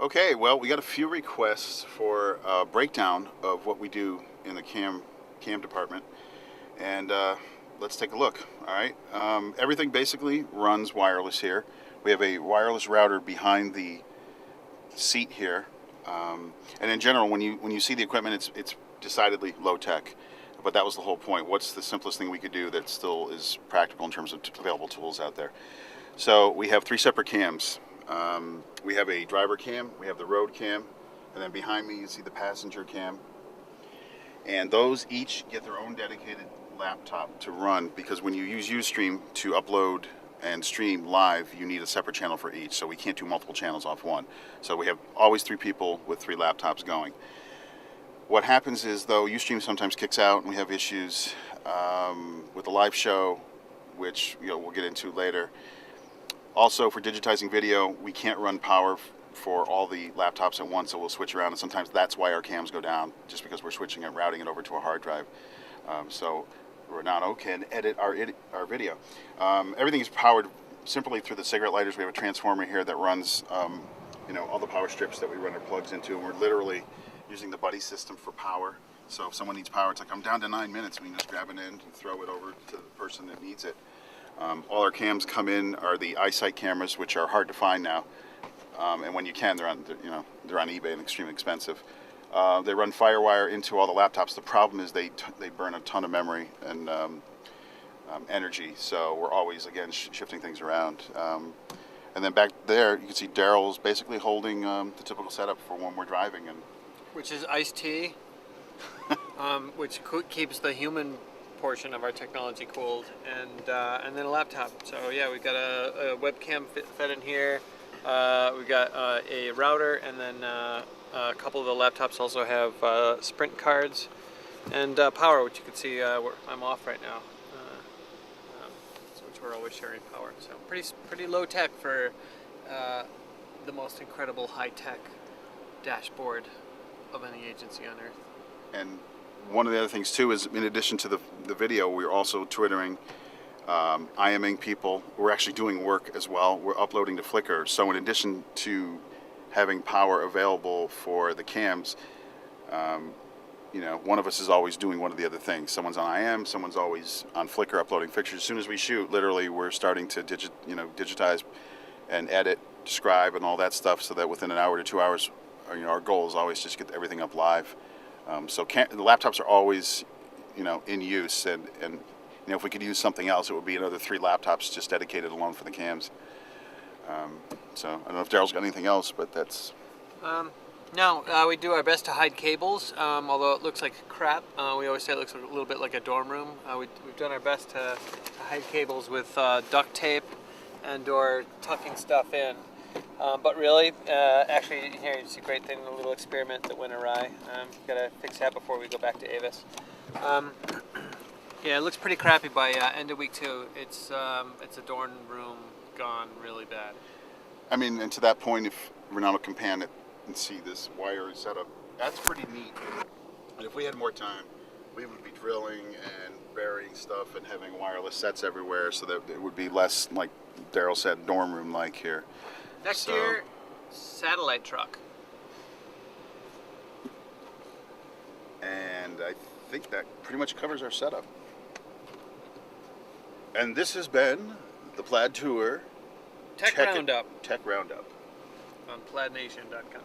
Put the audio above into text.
Okay, well, we got a few requests for a breakdown of what we do in the cam department, and let's take a look. All right, everything basically runs wireless here. We have a wireless router behind the seat here, and in general, when you see the equipment, it's decidedly low tech. But that was the whole point. What's the simplest thing we could do that still is practical in terms of available tools out there? So we have three separate cams. We have a driver cam, we have the road cam, and then behind me you see the passenger cam. And those each get their own dedicated laptop to run, because when you use Ustream to upload and stream live, you need a separate channel for each. So we can't do multiple channels off one. So we have always three people with three laptops going. What happens is, though, Ustream sometimes kicks out and we have issues with the live show, which we'll get into later. Also, for digitizing video, we can't run power for all the laptops at once, so we'll switch around, and sometimes that's why our cams go down, just because we're switching and routing it over to a hard drive. So Renato can edit our video. Everything is powered simply through the cigarette lighters. We have a transformer here that runs all the power strips that we run our plugs into, and we're literally using the buddy system for power. So if someone needs power, it's like, I'm down to 9 minutes. We can just grab it in and throw it over to the person that needs it. All our cams come in are the eyesight cameras, which are hard to find now. And when you can, they're on eBay and extremely expensive. They run FireWire into all the laptops. The problem is they burn a ton of memory and energy. So we're always, again, shifting things around. And then back there, you can see Daryl's basically holding the typical setup for when we're driving. Which is iced tea, which keeps the human portion of our technology cooled, and then a laptop. So yeah, we've got a webcam fed in here. We've got a router, and then a couple of the laptops also have Sprint cards and power, which you can see I'm off right now, which we're always sharing power. So pretty low tech for the most incredible high tech dashboard of any agency on earth. And one of the other things too is, in addition to the video, we're also twittering, IMing people. We're actually doing work as well. We're uploading to Flickr. So in addition to having power available for the cams, one of us is always doing one of the other things. Someone's on IM, someone's always on Flickr uploading pictures. As soon as we shoot, literally, we're starting to digitize and edit, describe, and all that stuff, so that within an hour to 2 hours, our goal is always just get everything up live. So the laptops are always, in use, and if we could use something else, it would be another 3 laptops just dedicated alone for the cams. So I don't know if Daryl's got anything else, but that's... No, we do our best to hide cables, although it looks like crap. We always say it looks a little bit like a dorm room. We've done our best to hide cables with duct tape and/or tucking stuff in. But really, actually, here you see a great thing, a little experiment that went awry. Gotta fix that before we go back to Avis. Yeah, it looks pretty crappy by end of week 2. It's a dorm room gone really bad. I mean, and to that point, if Renato can pan it and see this wire setup, that's pretty neat. And if we had more time, we would be drilling and burying stuff and having wireless sets everywhere, so that it would be less, like Daryl said, dorm room-like here. Next year, satellite truck. And I think that pretty much covers our setup. And this has been the Plaid Tour Tech Roundup on plaidnation.com.